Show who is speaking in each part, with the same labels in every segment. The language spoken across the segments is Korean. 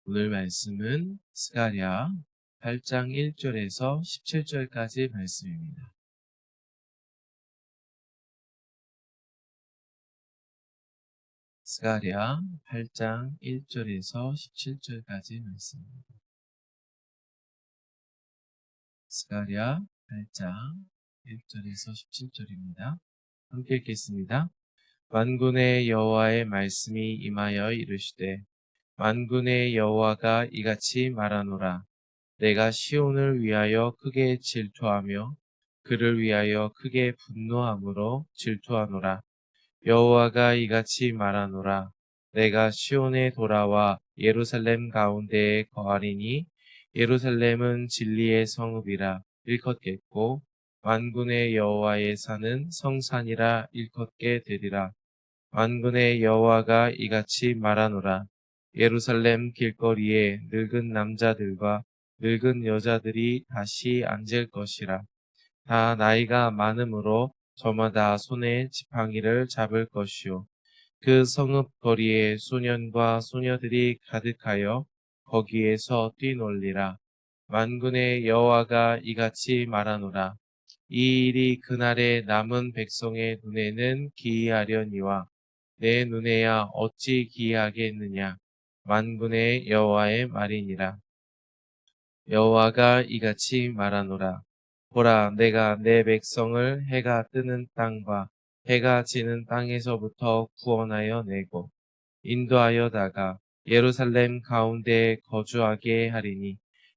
Speaker 1: 오늘 말씀은 스가랴 8장 1절에서 17절까지 말씀입니다. 스가랴 8장 1절에서 17절까지 말씀입니다. 스가랴 8장 1절에서 17절입니다. 함께 읽겠습니다. 만군의 여호와의 말씀이 임하여 이르시되 만군의 여호와가 이같이 말하노라. 내가 시온을 위하여 크게 질투하며 그를 위하여 크게 분노함으로 질투하노라. 여호와가 이같이 말하노라. 내가 시온에 돌아와 예루살렘 가운데에 거하리니 예루살렘은 진리의 성읍이라 일컫겠고 만군의 여호와의 산은 성산이라 일컫게 되리라. 만군의 여호와가 이같이 말하노라. 예루살렘 길거리에 늙은 남자들과 늙은 여자들이 다시 앉을 것이라. 다 나이가 많음으로 저마다 손에 지팡이를 잡을 것이요. 그 성읍 거리에 소년과 소녀들이 가득하여 거기에서 뛰놀리라. 만군의 여호와가 이같이 말하노라. 이 일이 그날의 남은 백성의 눈에는 기이하려니와 내 눈에야 어찌 기이하겠느냐. 만군의 여호와의 말이니라. 여호와가 이같이 말하노라. 보라, 내가 내 백성을 해가 뜨는 땅과 해가 지는 땅에서부터 구원하여 내고 인도하여다가 예루살렘 가운데에 거주하게 하리니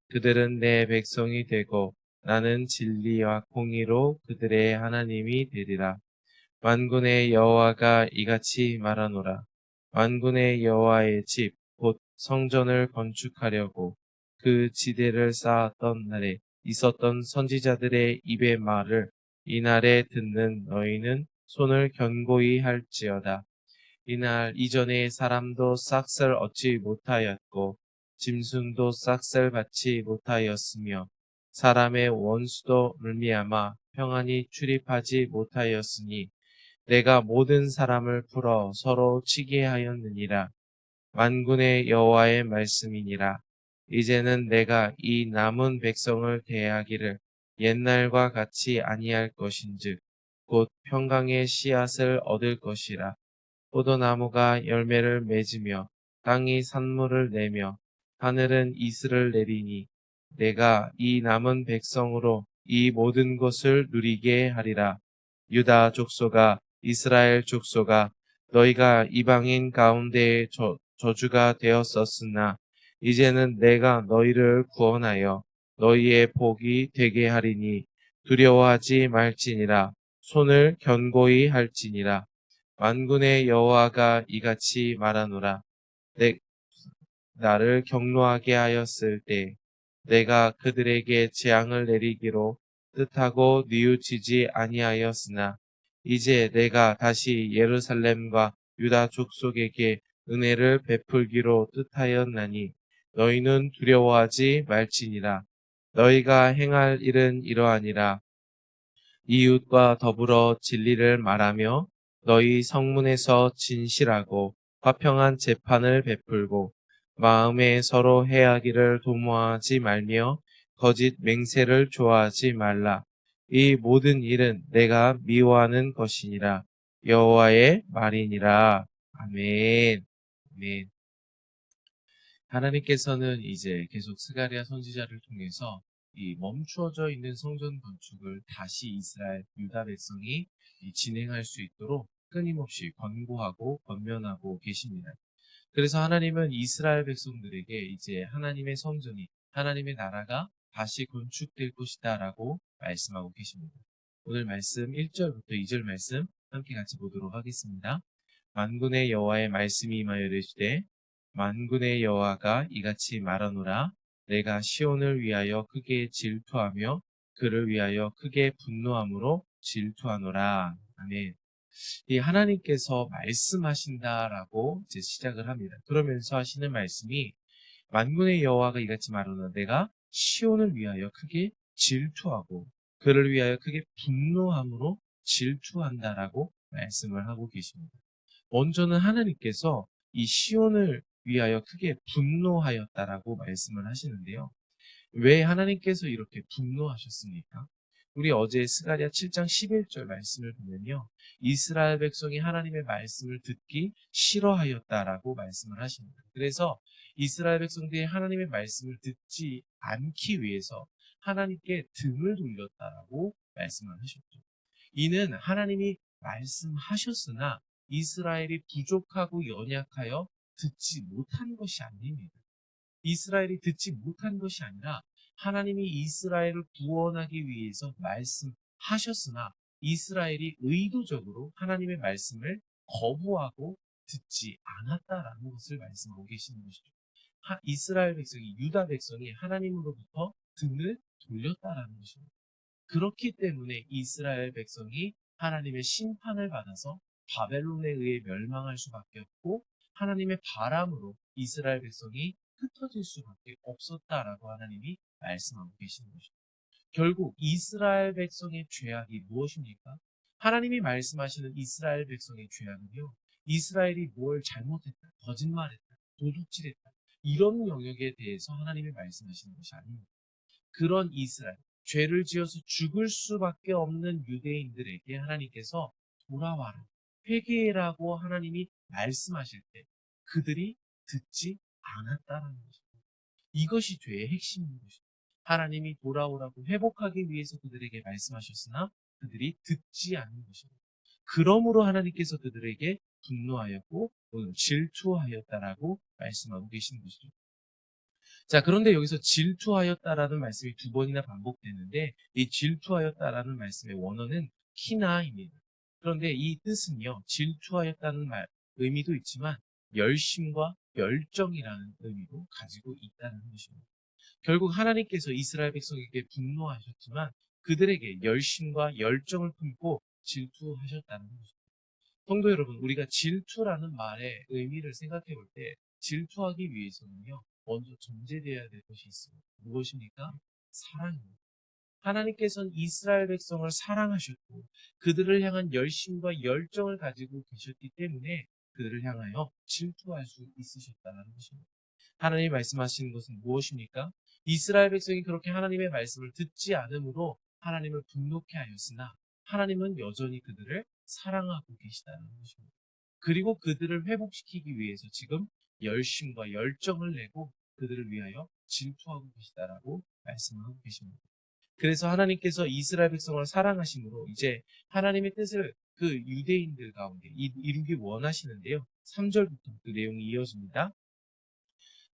Speaker 1: 그들은 내 백성이 되고 나는 진리와 공의로 그들의 하나님이 되리라. 만군의 여호와가 이같이 말하노라. 만군의 여호와의 집 곧 성전을 건축하려고 그 지대를 쌓았던 날에 있었던 선지자들의 입의 말을 이날에 듣는 너희는 손을 견고히 할지어다. 이날 이전에 사람도 싹쓸 얻지 못하였고 짐승도 싹쓸 받지 못하였으며 사람의 원수도 물미암아 평안히 출입하지 못하였으니 내가 모든 사람을 풀어 서로 치게 하였느니라. 만군의 여호와의 말씀이니라. 이제는 내가 이 남은 백성을 대하기를 옛날과 같이 아니할 것인즉 곧 평강의 씨앗을 얻을 것이라. 포도나무가 열매를 맺으며 땅이 산물을 내며 하늘은 이슬을 내리니 내가 이 남은 백성으로 이 모든 것을 누리게 하리라. 유다 족속아 이스라엘 족속아 너희가 이방인 가운데에 저주가 되었었으나 이제는 내가 너희를 구원하여 너희의 복이 되게 하리니 두려워하지 말지니라. 손을 견고히 할지니라. 만군의 여호와가 이같이 말하노라. 나를 경노하게 하였을 때 내가 그들에게 재앙을 내리기로 뜻하고 뉘우치지 아니하였으나 이제 내가 다시 예루살렘과 유다 족속에게 은혜를 베풀기로 뜻하였나니 너희는 두려워하지 말지니라. 너희가 행할 일은 이러하니라. 이웃과 더불어 진리를 말하며 너희 성문에서 진실하고 화평한 재판을 베풀고 마음에 서로 해하기를 도모하지 말며 거짓 맹세를 좋아하지 말라. 이 모든 일은 내가 미워하는 것이니라. 여호와의 말이니라. 아멘. 아멘. 하나님께서는 이제 계속 스가랴 선지자를 통해서 이 멈추어져 있는 성전 건축을 다시 이스라엘 유다 백성이 진행할 수 있도록 끊임없이 권고하고 권면하고 계십니다. 그래서 하나님은 이스라엘 백성들에게 이제 하나님의 성전이 하나님의 나라가 다시 건축될 것이다라고 말씀하고 계십니다. 오늘 말씀 1절부터 2절 말씀 함께 같이 보도록 하겠습니다. 만군의 여호와의 말씀이 임하여 이르시되 만군의 여호와가 이같이 말하노라. 내가 시온을 위하여 크게 질투하며 그를 위하여 크게 분노함으로 질투하노라. 아멘. 이 하나님께서 말씀하신다라고 이제 시작을 합니다. 그러면서 하시는 말씀이 만군의 여호와가 이같이 말하노라. 내가 시온을 위하여 크게 질투하고 그를 위하여 크게 분노함으로 질투한다라고 말씀을 하고 계십니다. 먼저는 하나님께서 이 시온을 위하여 크게 분노하였다라고 말씀을 하시는데요. 왜 하나님께서 이렇게 분노하셨습니까? 우리 어제 스가랴 7장 11절 말씀을 보면요. 이스라엘 백성이 하나님의 말씀을 듣기 싫어하였다라고 말씀을 하십니다. 그래서 이스라엘 백성들이 하나님의 말씀을 듣지 않기 위해서 하나님께 등을 돌렸다라고 말씀을 하셨죠. 이는 하나님이 말씀하셨으나 이스라엘이 부족하고 연약하여 듣지 못한 것이 아닙니다. 이스라엘이 듣지 못한 것이 아니라 하나님이 이스라엘을 구원하기 위해서 말씀하셨으나 이스라엘이 의도적으로 하나님의 말씀을 거부하고 듣지 않았다라는 것을 말씀하고 계시는 것이죠. 이스라엘 백성이, 유다 백성이 하나님으로부터 등을 돌렸다라는 것입니다. 그렇기 때문에 이스라엘 백성이 하나님의 심판을 받아서 바벨론에 의해 멸망할 수밖에 없고 하나님의 바람으로 이스라엘 백성이 흩어질 수밖에 없었다라고 하나님이 말씀하고 계시는 것입니다. 결국 이스라엘 백성의 죄악이 무엇입니까? 하나님이 말씀하시는 이스라엘 백성의 죄악은요. 이스라엘이 뭘 잘못했다, 거짓말했다, 도둑질했다 이런 영역에 대해서 하나님이 말씀하시는 것이 아닙니다. 그런 이스라엘, 죄를 지어서 죽을 수밖에 없는 유대인들에게 하나님께서 돌아와라, 회개라고 하나님이 말씀하실 때 그들이 듣지 않았다라는 것입니다. 이것이 죄의 핵심인 것입니다. 하나님이 돌아오라고 회복하기 위해서 그들에게 말씀하셨으나 그들이 듣지 않는 것입니다. 그러므로 하나님께서 그들에게 분노하였고 질투하였다라고 말씀하고 계시는 것이죠. 자, 그런데 여기서 질투하였다라는 말씀이 두 번이나 반복되는데 이 질투하였다라는 말씀의 원어는 키나입니다. 그런데 이 뜻은요, 질투하였다는 의미도 있지만 열심과 열정이라는 의미도 가지고 있다는 것입니다. 결국 하나님께서 이스라엘 백성에게 분노하셨지만 그들에게 열심과 열정을 품고 질투하셨다는 것입니다. 성도 여러분, 우리가 질투라는 말의 의미를 생각해 볼 때 질투하기 위해서는요, 먼저 전제되어야 될 것이 있습니다. 무엇입니까? 사랑입니다. 하나님께서는 이스라엘 백성을 사랑하셨고 그들을 향한 열심과 열정을 가지고 계셨기 때문에 그들을 향하여 질투할 수 있으셨다는 것입니다. 하나님이 말씀하시는 것은 무엇입니까? 이스라엘 백성이 그렇게 하나님의 말씀을 듣지 않으므로 하나님을 분노케 하였으나 하나님은 여전히 그들을 사랑하고 계시다는 것입니다. 그리고 그들을 회복시키기 위해서 지금 열심과 열정을 내고 그들을 위하여 질투하고 계시다라고 말씀하고 계십니다. 그래서 하나님께서 이스라엘 백성을 사랑하심으로 이제 하나님의 뜻을 그 유대인들 가운데 이루기 원하시는데요. 3절부터 그 내용이 이어집니다.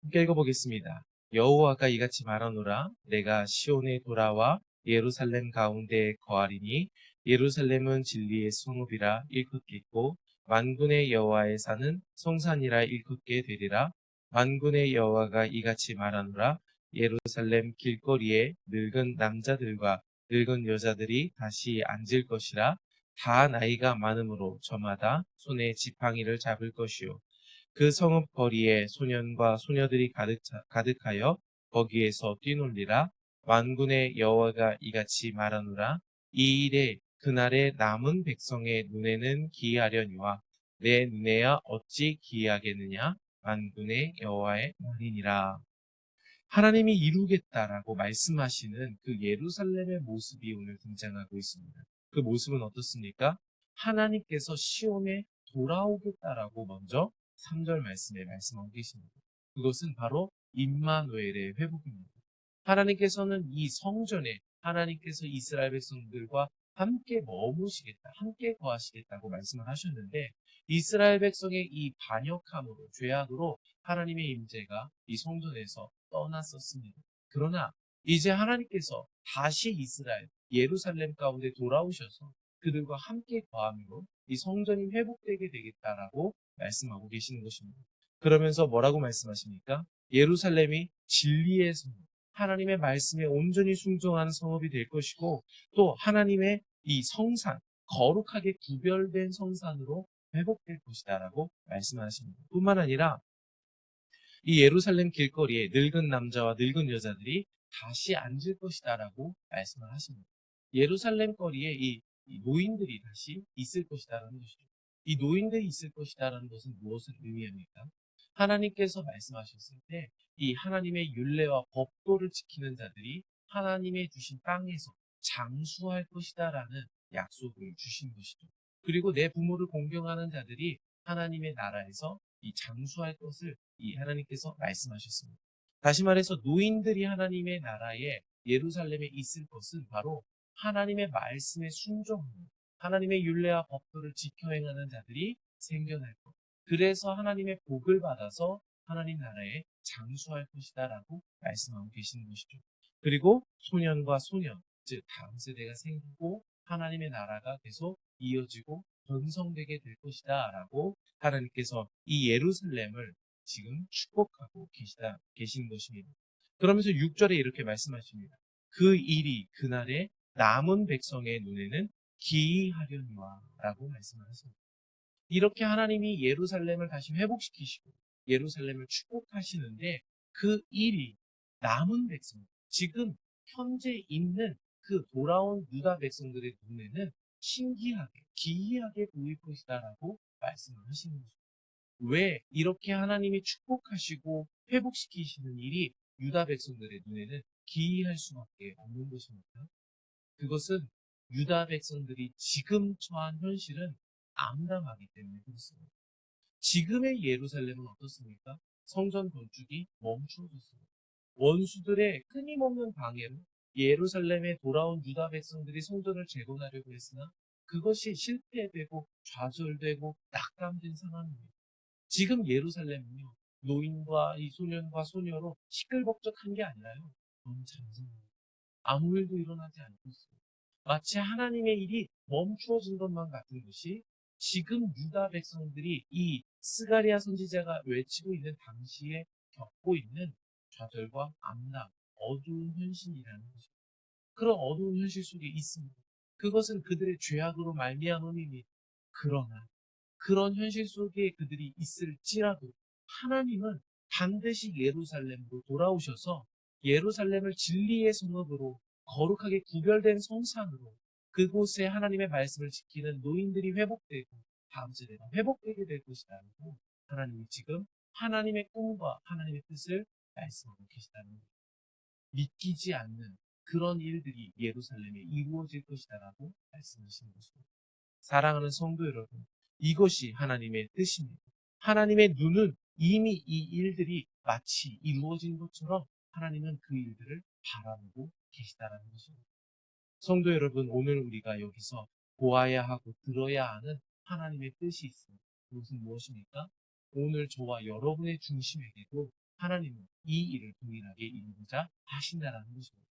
Speaker 1: 함께 읽어보겠습니다. 여호와가 이같이 말하노라. 내가 시온에 돌아와 예루살렘 가운데 거하리니 예루살렘은 진리의 성읍이라 일컫겠고 만군의 여호와의 산은 성산이라 일컫게 되리라. 만군의 여호와가 이같이 말하노라. 예루살렘 길거리에 늙은 남자들과 늙은 여자들이 다시 앉을 것이라. 다 나이가 많으므로 저마다 손에 지팡이를 잡을 것이요 그 성읍 거리에 소년과 소녀들이 가득하여 거기에서 뛰놀리라. 만군의 여호와가 이같이 말하노라. 이 일에 그날의 남은 백성의 눈에는 기이하려니와 내 눈에야 어찌 기이하겠느냐. 만군의 여호와의 말이니라. 하나님이 이루겠다라고 말씀하시는 그 예루살렘의 모습이 오늘 등장하고 있습니다. 그 모습은 어떻습니까? 하나님께서 시온에 돌아오겠다라고 먼저 3절 말씀에 말씀하고 계십니다. 그것은 바로 임마누엘의 회복입니다. 하나님께서는 이 성전에 하나님께서 이스라엘 백성들과 함께 머무시겠다, 함께 거하시겠다고 말씀을 하셨는데 이스라엘 백성의 이 반역함으로, 죄악으로 하나님의 임재가 이 성전에서 떠났었습니다. 그러나 이제 하나님께서 다시 이스라엘, 예루살렘 가운데 돌아오셔서 그들과 함께 거함으로 이 성전이 회복되게 되겠다라고 말씀하고 계시는 것입니다. 그러면서 뭐라고 말씀하십니까? 예루살렘이 진리의 성읍, 하나님의 말씀에 온전히 순종하는 성읍이 될 것이고 또 하나님의 이 성산, 거룩하게 구별된 성산으로 회복될 것이다라고 말씀하십니다. 뿐만 아니라 이 예루살렘 길거리에 늙은 남자와 늙은 여자들이 다시 앉을 것이다라고 말씀을 하십니다. 예루살렘 거리에 이 노인들이 다시 있을 것이다라는 것이죠. 이 노인들이 있을 것이다라는 것은 무엇을 의미합니까? 하나님께서 말씀하셨을 때 이 하나님의 율례와 법도를 지키는 자들이 하나님의 주신 땅에서 장수할 것이다라는 약속을 주신 것이죠. 그리고 내 부모를 공경하는 자들이 하나님의 나라에서 이 장수할 것을 이 하나님께서 말씀하셨습니다. 다시 말해서 노인들이 하나님의 나라에 예루살렘에 있을 것은 바로 하나님의 말씀에 순종하는 하나님의 율례와 법도를 지켜 행하는 자들이 생겨날 것. 그래서 하나님의 복을 받아서 하나님 나라에 장수할 것이다라고 말씀하고 계시는 것이죠. 그리고 소년과 소년, 즉 다음 세대가 생기고 하나님의 나라가 계속 이어지고 번성되게 될 것이다라고 하나님께서 이 예루살렘을 지금 축복하고 계신 것입니다. 그러면서 6절에 이렇게 말씀하십니다. 그 일이 그날에 남은 백성의 눈에는 기이하려니와 라고 말씀을 하십니다. 이렇게 하나님이 예루살렘을 다시 회복시키시고 예루살렘을 축복하시는데 그 일이 남은 백성, 지금 현재 있는 그 돌아온 유다 백성들의 눈에는 신기하게, 기이하게 보일 것이다라고 말씀을 하시는 거죠. 왜 이렇게 하나님이 축복하시고 회복시키시는 일이 유다 백성들의 눈에는 기이할 수밖에 없는 것입니까? 그것은 유다 백성들이 지금 처한 현실은 암담하기 때문에 그렇습니다. 지금의 예루살렘은 어떻습니까? 성전 건축이 멈추어졌습니다. 원수들의 끊임없는 방해로 예루살렘에 돌아온 유다 백성들이 성전을 재건하려고 했으나 그것이 실패되고 좌절되고 낙담된 상황입니다. 지금 예루살렘은요, 노인과 이 소년과 소녀로 시끌벅적한 게 아니라요, 너무 잠잠합니다. 아무 일도 일어나지 않고 있습니다. 마치 하나님의 일이 멈추어진 것만 같은 것이 지금 유다 백성들이 이 스가랴 선지자가 외치고 있는 당시에 겪고 있는 좌절과 암담, 어두운 현실이라는 것입니다. 그런 어두운 현실 속에 있습니다. 그것은 그들의 죄악으로 말미암음이니 그러나 그런 현실 속에 그들이 있을지라도 하나님은 반드시 예루살렘으로 돌아오셔서 예루살렘을 진리의 성읍으로 거룩하게 구별된 성산으로 그곳에 하나님의 말씀을 지키는 노인들이 회복되고 다음 세대가 회복되게 될 것이라고 하나님이 지금 하나님의 꿈과 하나님의 뜻을 말씀하고 계시다는 거예요. 믿기지 않는 그런 일들이 예루살렘에 이루어질 것이다라고 말씀하시는 것입니다. 사랑하는 성도 여러분, 이것이 하나님의 뜻입니다. 하나님의 눈은 이미 이 일들이 마치 이루어진 것처럼 하나님은 그 일들을 바라보고 계시다라는 것입니다. 성도 여러분, 오늘 우리가 여기서 보아야 하고 들어야 하는 하나님의 뜻이 있습니다. 그것은 무엇입니까? 오늘 저와 여러분의 중심에게도 하나님은 이 일을 동일하게 이루고자 하신다라는 것입니다.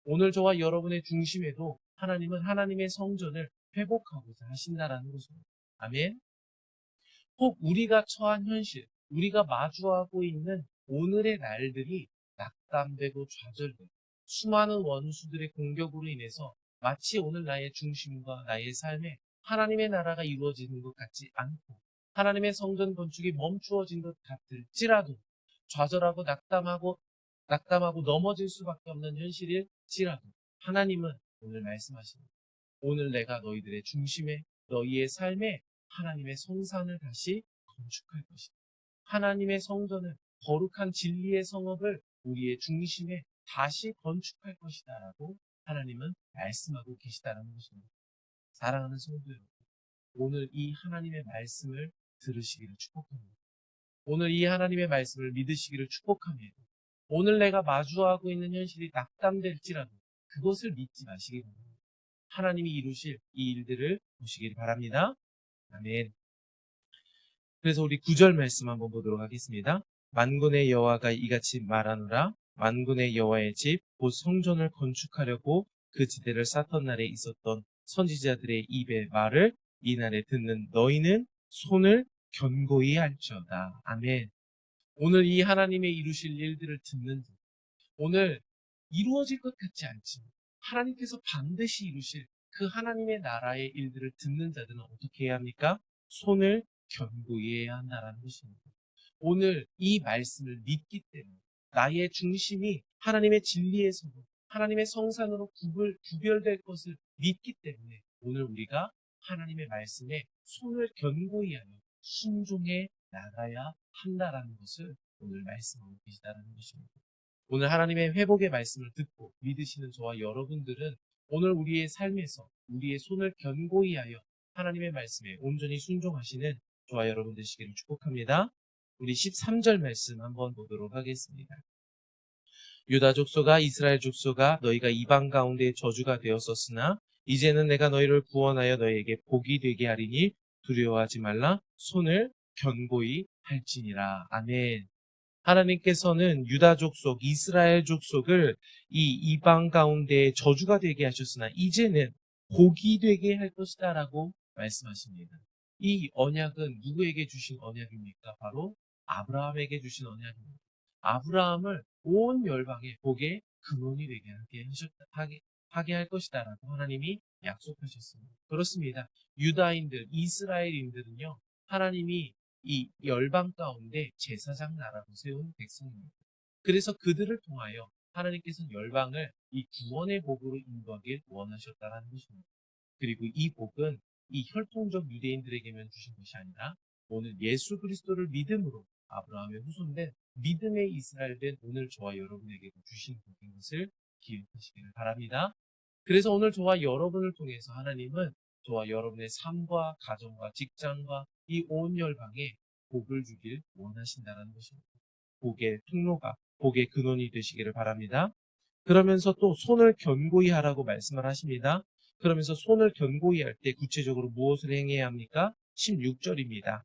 Speaker 1: 오늘 저와 여러분의 중심에도 하나님은 하나님의 성전을 회복하고자 하신다라는 것입니다. 아멘. 혹 우리가 처한 현실, 우리가 마주하고 있는 오늘의 날들이 낙담되고 좌절되고 수많은 원수들의 공격으로 인해서 마치 오늘 나의 중심과 나의 삶에 하나님의 나라가 이루어지는 것 같지 않고 하나님의 성전 건축이 멈추어진 것 같을지라도 좌절하고 낙담하고 넘어질 수밖에 없는 현실일지라도 하나님은 오늘 말씀하십니다. 오늘 내가 너희들의 중심에 너희의 삶에 하나님의 성산을 다시 건축할 것이다. 하나님의 성전을 거룩한 진리의 성읍을 우리의 중심에 다시 건축할 것이다 라고 하나님은 말씀하고 계시다는 것입니다. 사랑하는 성도 여러분, 오늘 이 하나님의 말씀을 들으시기를 축복합니다. 오늘 이 하나님의 말씀을 믿으시기를 축복합니다. 오늘 내가 마주하고 있는 현실이 낙담될지라도 그것을 믿지 마시기 바랍니다. 하나님이 이루실 이 일들을 보시길 바랍니다. 아멘. 그래서 우리 9절 말씀 한번 보도록 하겠습니다. 만군의 여호와가 이같이 말하노라. 만군의 여호와의 집 곧 성전을 건축하려고 그 지대를 쌓던 날에 있었던 선지자들의 입의 말을 이 날에 듣는 너희는 손을 견고히 할지어다. 아멘. 오늘 이 하나님의 이루실 일들을 듣는 자, 오늘 이루어질 것 같지 않지만 하나님께서 반드시 이루실 그 하나님의 나라의 일들을 듣는 자들은 어떻게 해야 합니까? 손을 견고히 해야 한다는 것입니다. 오늘 이 말씀을 믿기 때문에 나의 중심이 하나님의 진리의 성읍, 하나님의 성산으로 구별될 것을 믿기 때문에 오늘 우리가 하나님의 말씀에 손을 견고히 하며 순종해 나가야 한다라는 것을 오늘 말씀하고 계시다는 것입니다. 오늘 하나님의 회복의 말씀을 듣고 믿으시는 저와 여러분들은 오늘 우리의 삶에서 우리의 손을 견고히 하여 하나님의 말씀에 온전히 순종하시는 저와 여러분 되시기를 축복합니다. 우리 13절 말씀 한번 보도록 하겠습니다. 유다 족속아 이스라엘 족속아 너희가 이방 가운데 저주가 되었었으나 이제는 내가 너희를 구원하여 너희에게 복이 되게 하리니 두려워하지 말라 손을 견고히 할지니라. 아멘. 하나님께서는 유다 족속, 이스라엘 족속을 이 이방 가운데 저주가 되게 하셨으나 이제는 복이 되게 할 것이다 라고 말씀하십니다. 이 언약은 누구에게 주신 언약입니까? 바로 아브라함에게 주신 언약입니다. 아브라함을 온 열방의 복의 근원이 되게 하게 할 것이다 라고 하나님이 약속하셨습니다. 그렇습니다. 유다인들, 이스라엘인들은요, 하나님이 이 열방 가운데 제사장 나라로 세운 백성입니다. 그래서 그들을 통하여 하나님께서는 열방을 이 구원의 복으로 인도하길 원하셨다는 것입니다. 그리고 이 복은 이 혈통적 유대인들에게만 주신 것이 아니라 오늘 예수 그리스도를 믿음으로 아브라함의 후손된 믿음의 이스라엘된 오늘 저와 여러분에게도 주신 복인 것을 기억하시기를 바랍니다. 그래서 오늘 저와 여러분을 통해서 하나님은 저와 여러분의 삶과 가정과 직장과 이 온 열방에 복을 주길 원하신다는 것입니다. 복의 통로가, 복의 근원이 되시기를 바랍니다. 그러면서 또 손을 견고히 하라고 말씀을 하십니다. 그러면서 손을 견고히 할 때 구체적으로 무엇을 행해야 합니까? 16절입니다.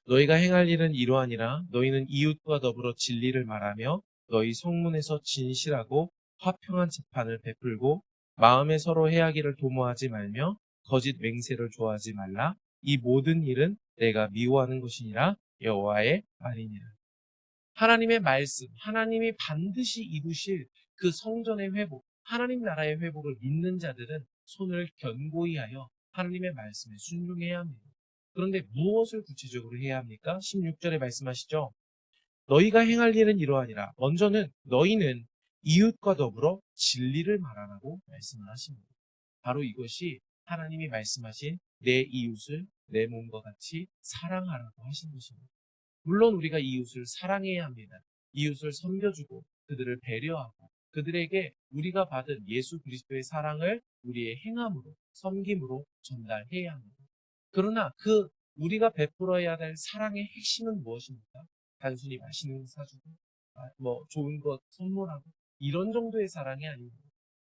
Speaker 1: 너희가 행할 일은 이러하니라. 너희는 이웃과 더불어 진리를 말하며 너희 성문에서 진실하고 화평한 재판을 베풀고 마음에 서로 해하기를 도모하지 말며 거짓 맹세를 좋아하지 말라. 이 모든 일은 내가 미워하는 것이니라. 여호와의 말이니라. 하나님의 말씀, 하나님이 반드시 이루실 그 성전의 회복, 하나님 나라의 회복을 믿는 자들은 손을 견고히 하여 하나님의 말씀에 순종해야 합니다. 그런데 무엇을 구체적으로 해야 합니까? 16절에 말씀하시죠. 너희가 행할 일은 이러하니라. 먼저는 너희는 이웃과 더불어 진리를 말하라고 말씀을 하십니다. 바로 이것이 하나님이 말씀하신 내 이웃을 내 몸과 같이 사랑하라고 하신 것입니다. 물론 우리가 이웃을 사랑해야 합니다. 이웃을 섬겨주고 그들을 배려하고 그들에게 우리가 받은 예수 그리스도의 사랑을 우리의 행함으로 섬김으로 전달해야 합니다. 그러나 그 우리가 베풀어야 될 사랑의 핵심은 무엇입니까? 단순히 맛있는 거 사주고 좋은 것 선물하고 이런 정도의 사랑이 아닙니다.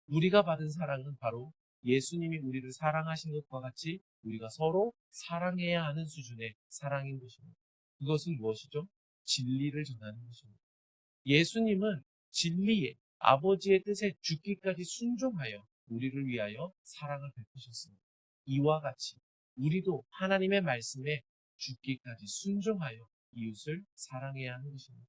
Speaker 1: 우리가 받은 사랑은 바로 예수님이 우리를 사랑하신 것과 같이 우리가 서로 사랑해야 하는 수준의 사랑인 것입니다. 그것은 무엇이죠? 진리를 전하는 것입니다. 예수님은 진리에 아버지의 뜻에 죽기까지 순종하여 우리를 위하여 사랑을 베푸셨습니다. 이와 같이 우리도 하나님의 말씀에 죽기까지 순종하여 이웃을 사랑해야 하는 것입니다.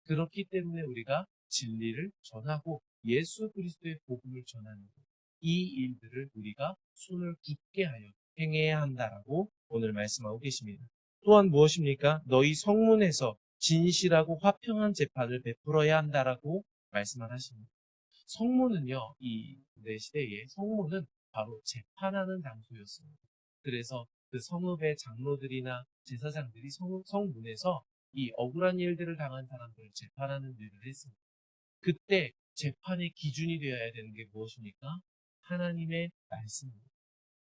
Speaker 1: 그렇기 때문에 우리가 진리를 전하고 예수 그리스도의 복음을 전하는 것, 이 일들을 우리가 손을 굳게 하여 행해야 한다라고 오늘 말씀하고 계십니다. 또한 무엇입니까? 너희 성문에서 진실하고 화평한 재판을 베풀어야 한다라고 말씀을 하십니다. 성문은요, 이 시대에 성문은 바로 재판하는 장소였습니다. 그래서 그 성읍의 장로들이나 제사장들이 성문에서 이 억울한 일들을 당한 사람들을 재판하는 일을 했습니다. 그때 재판의 기준이 되어야 되는 게 무엇입니까? 하나님의 말씀입니다.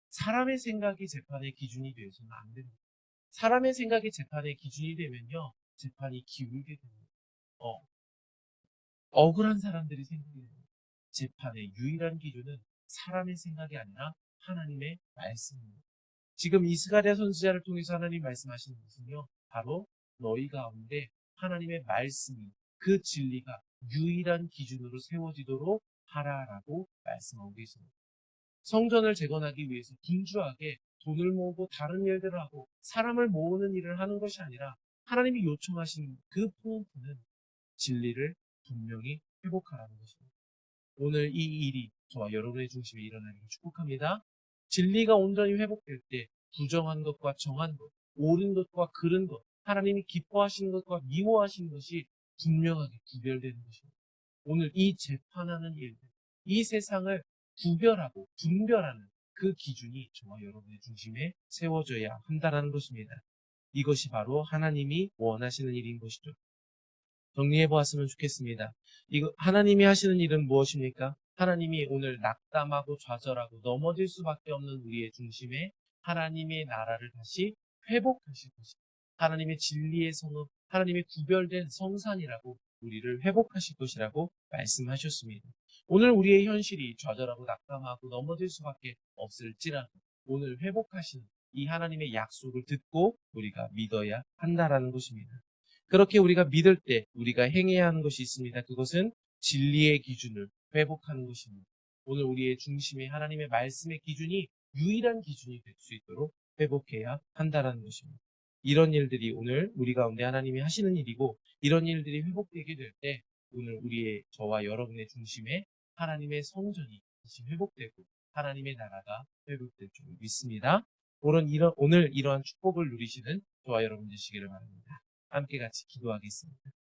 Speaker 1: 사람의 생각이 재판의 기준이 되어서는 안 됩니다. 사람의 생각이 재판의 기준이 되면요, 재판이 기울게 됩니다. 억울한 사람들이 생기게 됩니다. 재판의 유일한 기준은 사람의 생각이 아니라 하나님의 말씀입니다. 지금 이스가랴 선지자를 통해서 하나님 말씀하시는 것은요, 바로 너희 가운데 하나님의 말씀이 그 진리가 유일한 기준으로 세워지도록 하라라고 말씀하고 계십니다. 성전을 재건하기 위해서 분주하게 돈을 모으고 다른 일들을 하고 사람을 모으는 일을 하는 것이 아니라 하나님이 요청하신 그 포인트는 진리를 분명히 회복하라는 것입니다. 오늘 이 일이 저와 여러분의 중심에 일어나기를 축복합니다. 진리가 온전히 회복될 때 부정한 것과 정한 것, 옳은 것과 그른 것, 하나님이 기뻐하시는 것과 미워하시는 것이 분명하게 구별되는 것입니다. 오늘 이 재판하는 일들, 이 세상을 구별하고 분별하는 그 기준이 저와 여러분의 중심에 세워져야 한다는 것입니다. 이것이 바로 하나님이 원하시는 일인 것이죠. 정리해 보았으면 좋겠습니다. 이거 하나님이 하시는 일은 무엇입니까? 하나님이 오늘 낙담하고 좌절하고 넘어질 수밖에 없는 우리의 중심에 하나님의 나라를 다시 회복하실 것입니다. 하나님의 진리의 성읍, 하나님의 구별된 성산이라고 우리를 회복하실 것이라고 말씀하셨습니다. 오늘 우리의 현실이 좌절하고 낙담하고 넘어질 수밖에 없을지라도 오늘 회복하시는 이 하나님의 약속을 듣고 우리가 믿어야 한다라는 것입니다. 그렇게 우리가 믿을 때 우리가 행해야 하는 것이 있습니다. 그것은 진리의 기준을 회복하는 것입니다. 오늘 우리의 중심에 하나님의 말씀의 기준이 유일한 기준이 될 수 있도록 회복해야 한다는 것입니다. 이런 일들이 오늘 우리 가운데 하나님이 하시는 일이고 이런 일들이 회복되게 될 때 오늘 우리의 저와 여러분의 중심에 하나님의 성전이 다시 회복되고 하나님의 나라가 회복될 줄 믿습니다. 오늘 이러한 축복을 누리시는 저와 여러분 되시기를 바랍니다. 함께 같이 기도하겠습니다.